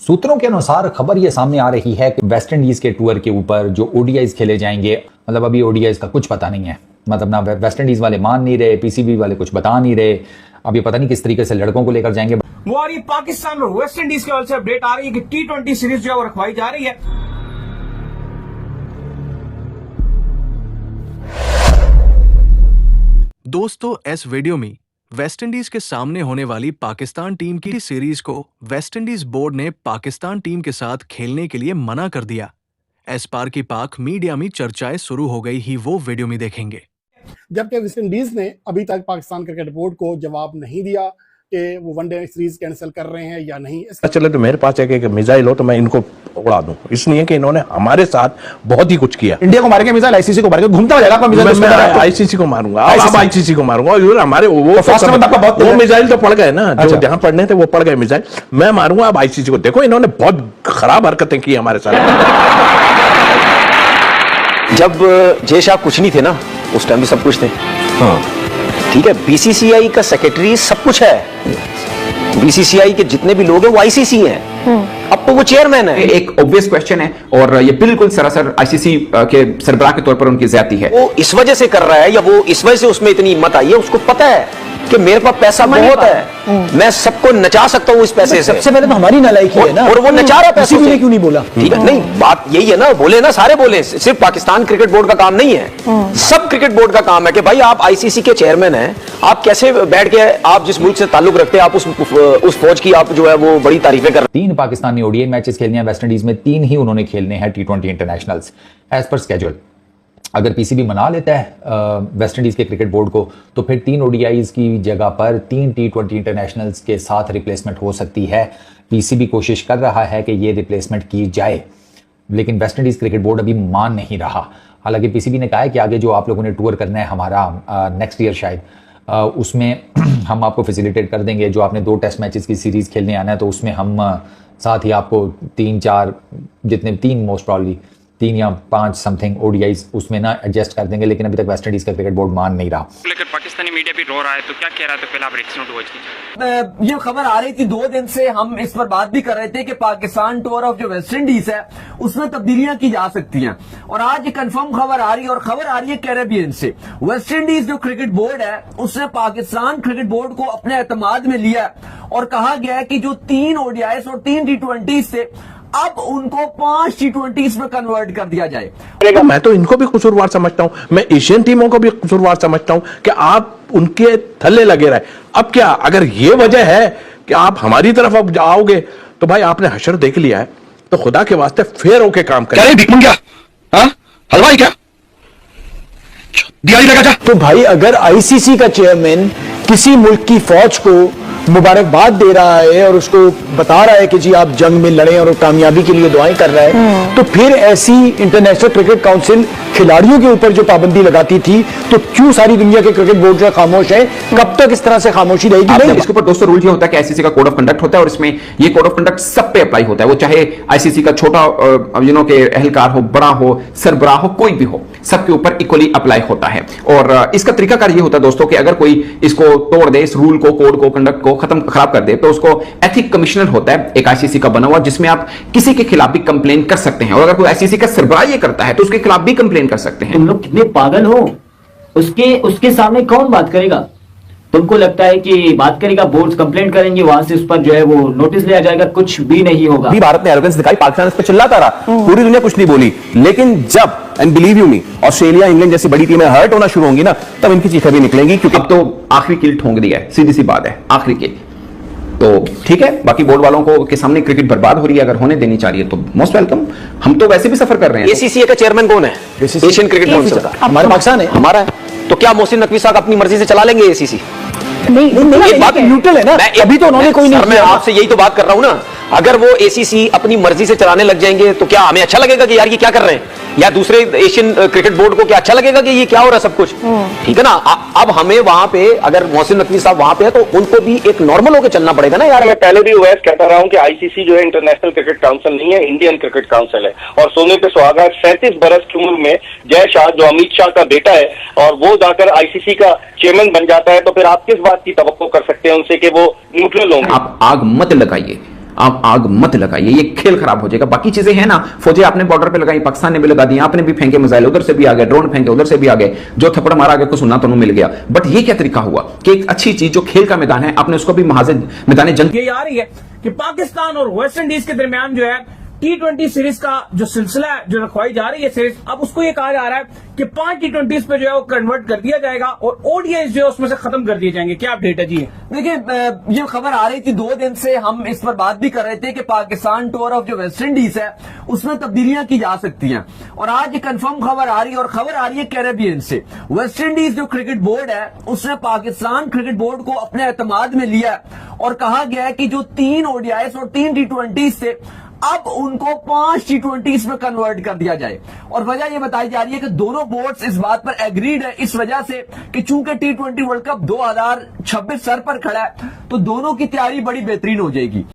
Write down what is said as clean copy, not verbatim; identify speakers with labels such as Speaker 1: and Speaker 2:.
Speaker 1: सूत्रों के अनुसार खबर ये सामने आ रही है कि वेस्ट इंडीज के टूर के ऊपर जो ओडीआईज खेले जाएंगे, मतलब अभी ओडीआईज का कुछ पता नहीं है, मतलब ना वेस्ट इंडीज वाले मान नहीं रहे, पीसीबी वाले कुछ बता नहीं रहे। अब ये पता नहीं किस तरीके से लड़कों को लेकर जाएंगे।
Speaker 2: वो आ रही है पाकिस्तान और वेस्ट इंडीज के से अपडेट आ रही है कि T20 सीरीज जो है वो रखवाई जा रही है।
Speaker 3: दोस्तों, इस वीडियो में वेस्ट इंडीज के सामने होने वाली पाकिस्तान टीम की सीरीज को वेस्ट इंडीज बोर्ड ने पाकिस्तान टीम के साथ खेलने के लिए मना कर दिया। इस बार की पाक मीडिया में चर्चाएं शुरू हो गई ही वो वीडियो में देखेंगे।
Speaker 4: जबकि वेस्ट इंडीज ने अभी तक पाकिस्तान क्रिकेट बोर्ड को जवाब नहीं दिया कि वो वनडे सीरीज कैंसिल कर रहे हैं या नहीं।
Speaker 5: चले तो मेरे पास एक मिसाइल हो तो मैं इनको उड़ा दूं, इसलिए कि इन्होंने हमारे साथ बहुत ही कुछ किया।
Speaker 6: इंडिया को मार के मिसाइल आईसीसी को मार के घूमता हो जाएगा आपका मिसाइल।
Speaker 5: मैं आईसीसी को मारूंगा, अब आईसीसी को मारूंगा। और हमारे वो मिसाइल तो पड़ गए ना, जो जहां पड़ने थे वो पड़ गए मिसाइल। मैं मारूंगा अब आईसीसी को। देखो इन्होंने बहुत खराब हरकतें की हमारे साथ।
Speaker 7: जब जय शाह कुछ नहीं थे ना, उस टाइम भी सब कुछ थे। ठीक है, बीसीसीआई का सेक्रेटरी सब कुछ है। बीसीसीआई के जितने भी लोग हैं वो आईसीसी हैं। अब तो वो चेयरमैन है।
Speaker 8: एक ऑब्वियस क्वेश्चन है और ये बिल्कुल सरासर आईसीसी के सरबराह के तौर पर उनकी ज्यादती है।
Speaker 7: वो इस वजह से कर रहा है या वो इस वजह से उसमें इतनी हिम्मत आई है, उसको पता है कि मेरे पास पैसा बहुत है, मैं सबको नचा सकता हूँ इस पैसे से।
Speaker 6: सबसे पहले तो हमारी नालायकी है ना,
Speaker 7: और वो नचा रहा पैसे से।
Speaker 6: क्यों नहीं बोला?
Speaker 7: ठीक है, नहीं बात यही है ना, बोले ना, सारे बोले। सिर्फ पाकिस्तान क्रिकेट बोर्ड का काम नहीं है, सब क्रिकेट बोर्ड का काम है कि भाई आप आईसीसी के चेयरमैन हैं, आप कैसे बैठ के आप जिस मुल्क से ताल्लुक रखते हैं आप उस फौज की आप जो है वो बड़ी तारीफें कर।
Speaker 1: 3 पाकिस्तानी ओडीआई मैचेस खेलने हैं वेस्ट इंडीज में, 3 ही उन्होंने खेलने हैं T20 internationals as per schedule. अगर पीसीबी मना लेता है वेस्ट इंडीज के क्रिकेट बोर्ड को, तो फिर 3 ओडीआईज की जगह पर 3 T20 इंटरनेशनल्स के साथ रिप्लेसमेंट हो सकती है। पीसीबी कोशिश कर रहा है कि ये रिप्लेसमेंट की जाए, लेकिन वेस्ट इंडीज क्रिकेट बोर्ड अभी मान नहीं रहा। हालांकि पीसीबी ने कहा है कि आगे जो आप लोगों ने टूर करना है हमारा नेक्स्ट ईयर शायद, उसमें हम आपको फैसिलिटेट कर देंगे। जो आपने 2 टेस्ट मैचेस की सीरीज खेलने आना है तो उसमें हम साथ ही आपको 3-4 जितने 3 मोस्ट प्रॉब्ली 3 या 5 समथिंग ओडीआईज उसमें ना एडजस्ट कर देंगे। लेकिन अभी तक वेस्ट इंडीज का क्रिकेट बोर्ड मान नहीं रहा।
Speaker 2: लेकिन पाकिस्तानी मीडिया भी रो रहा है, तो क्या कह रहा है? तो पहले आप रिएक्शन टू वॉच कीजिए। ये खबर आ रही थी 2 दिन से, हम इस पर बात भी कर रहे थे कि पाकिस्तान टूर ऑफ जो वेस्ट इंडीज है उसमें तब्दीलियां की जा सकती हैं, और आज ये कंफर्म खबर आ रही है, और खबर आ रही है कैरेबियन से। वेस्ट इंडीज जो क्रिकेट बोर्ड है उसने पाकिस्तान क्रिकेट बोर्ड को अपने एतमाद में लिया और कहा गया है कि जो 3 ओडीआईज और 3 T20 से अब उनको 5 T20 में कन्वर्ट कर दिया जाए।
Speaker 5: मैं तो इनको भी कसूरवार समझता हूं, मैं एशियन टीमों को भी कसूरवार समझता हूं कि आप उनके थल्ले लगे रहे। अब क्या अगर ये वजह है कि आप हमारी तरफ अब आओगे, तो भाई आपने हशर देख लिया है, तो खुदा के वास्ते फेर होके काम करें।
Speaker 6: क्या हलवाई क्या दिवाली लगा? तो भाई अगर आईसीसी का चेयरमैन किसी मुल्क की फौज को मुबारकबाद दे रहा है और उसको बता रहा है कि जी आप जंग में लड़ें और कामयाबी के लिए दुआएं कर रहा है, तो फिर ऐसी इंटरनेशनल क्रिकेट काउंसिल खिलाड़ियों के ऊपर जो पाबंदी लगाती थी, तो क्यों सारी दुनिया के क्रिकेट बोर्ड जो खामोश है? कब तक इस तरह से खामोशी रहेगी? नहीं,
Speaker 8: इसके ऊपर दोस्तों रूल ये होता है कि आईसीसी का कोड ऑफ कंडक्ट होता है, और इसमें ये कोड ऑफ कंडक्ट सब पे अप्लाई होता है। वो चाहे आईसीसी का छोटा के एहलकार हो, बड़ा हो, सरबराह हो, कोई भी हो, सबके ऊपर इक्वली अप्लाई होता है। और इसका तरीकाकार ये होता है दोस्तों कि अगर कोई इसको तोड़ दे, इस रूल को, कोड को, कंडक्ट को खराब कर दे, तो उसको एथिक कमिश्नर होता है एक आईसीसी का बना हुआ, जिसमें आप किसी के खिलाफ भी कंप्लेन कर सकते हैं। और अगर कोई आईसीसी का सरबराह ये करता है तो उसके खिलाफ भी कंप्लेन कर सकते हैं।
Speaker 9: तुम लोग कितने पागल हो, उसके सामने कौन बात करेगा? तुमको लगता है कि बात करेगा, बोर्ड कंप्लेंट करेंगे, वहां से उस पर जो है वो नोटिस लिया जाएगा? कुछ भी नहीं होगा।
Speaker 6: भारत ने एरोगेंस दिखाई, पाकिस्तान इस पर चिल्लाता रहा, पूरी दुनिया कुछ नहीं बोली। लेकिन जब and believe you me Australia, England जैसी बड़ी टीमें हर्ट होना शुरू होंगी ना, तब इनकी चीखें भी निकलेंगी। क्योंकि
Speaker 8: अब तो आखिरी कील ठोंक दिया है, सीधी सी बात है, आखिरी कील। तो ठीक है, बाकी बोर्ड वालों को के सामने क्रिकेट बर्बाद हो रही है, अगर होने देनी चाहिए तो मोस्ट वेलकम। हम तो वैसे भी सफर कर रहे हैं।
Speaker 7: एसीसी का चेयरमैन कौन है? एशियन क्रिकेट काउंसिल का
Speaker 6: हमारे पाकिस्तान है,
Speaker 7: हमारा है। तो क्या मोहसिन नकवी साहब अपनी मर्जी से चला लेंगे एसीसी?
Speaker 6: नहीं, बात न्यूट्रल है ना, अभी तो उन्होंने कोई नहीं।
Speaker 7: मैं आपसे यही तो बात कर रहा हूं ना, अगर वो एसीसी अपनी मर्जी से चलाने लग जाएंगे तो क्या हमें अच्छा लगेगा कि यार ये क्या कर रहे हैं? या दूसरे एशियन क्रिकेट बोर्ड को क्या अच्छा लगेगा कि ये क्या हो रहा है सब कुछ? ठीक है ना। अब हमें वहां पे अगर मोहसिन नकवी साहब वहां पे है तो उनको भी एक नॉर्मल होकर चलना पड़ेगा ना यार।
Speaker 10: मैं पहले भी वैसे कहता रहा हूं कि आईसीसी जो है इंटरनेशनल क्रिकेट काउंसिल नहीं है, इंडियन क्रिकेट काउंसिल है। और सोने पे सुहागा 37 बरस की उम्र में जय शाह जो अमित शाह का बेटा है और वो जाकर आईसीसी का चेयरमैन बन जाता है, तो फिर आप किस बात की तवक्को कर सकते हैं उनसे कि वो न्यूट्रल होंगे?
Speaker 8: आप आग मत लगाइए, आप आग मत लगाइए, ये खेल खराब हो जाएगा। बाकी चीजें हैं ना, फौजें आपने बॉर्डर पे लगाई, पाकिस्तान ने भी लगा दी, आपने भी फेंके मिसाइल, उधर से भी आ गए, ड्रोन फेंके उधर से भी आ गए, जो थप्पड़ मारा आगे को सुनना तो मिल गया। बट ये क्या तरीका हुआ कि एक अच्छी चीज जो खेल का मैदान है आपने उसको भी मैदान जंग
Speaker 2: ये आ रही है कि पाकिस्तान और वेस्ट इंडीज के दरमियान जो है T20 सीरीज का जो सिलसिला है, जो रखवाई जा रही है सीरीज, अब उसको ये कहा जा रहा है कि 5 T20 पे जो है वो कन्वर्ट कर दिया जाएगा और ओडीआईज जो है उसमें से खत्म कर दिए जाएंगे। क्या अपडेट है जी? देखिए, ये खबर आ रही थी 2 दिन से, हम इस पर बात भी कर रहे थे कि पाकिस्तान टूर ऑफ जो वेस्ट इंडीज है उसमें तब्दीलियां की जा सकती हैं, और आज कंफर्म खबर आ रही है, और खबर आ रही है कैरेबियन से। वेस्ट इंडीज जो क्रिकेट बोर्ड है उसने पाकिस्तान क्रिकेट बोर्ड को अपने एतमाद में लिया और कहा गया है कि जो 3 ओडीआईज और 3 T20 से अब उनको 5 T20 में कन्वर्ट कर दिया जाए। और वजह यह बताई जा रही है कि दोनों बोर्ड्स इस बात पर एग्रीड है, इस वजह से कि चूंकि T20 वर्ल्ड कप 2026 सर पर खड़ा है तो दोनों की तैयारी बड़ी बेहतरीन हो जाएगी।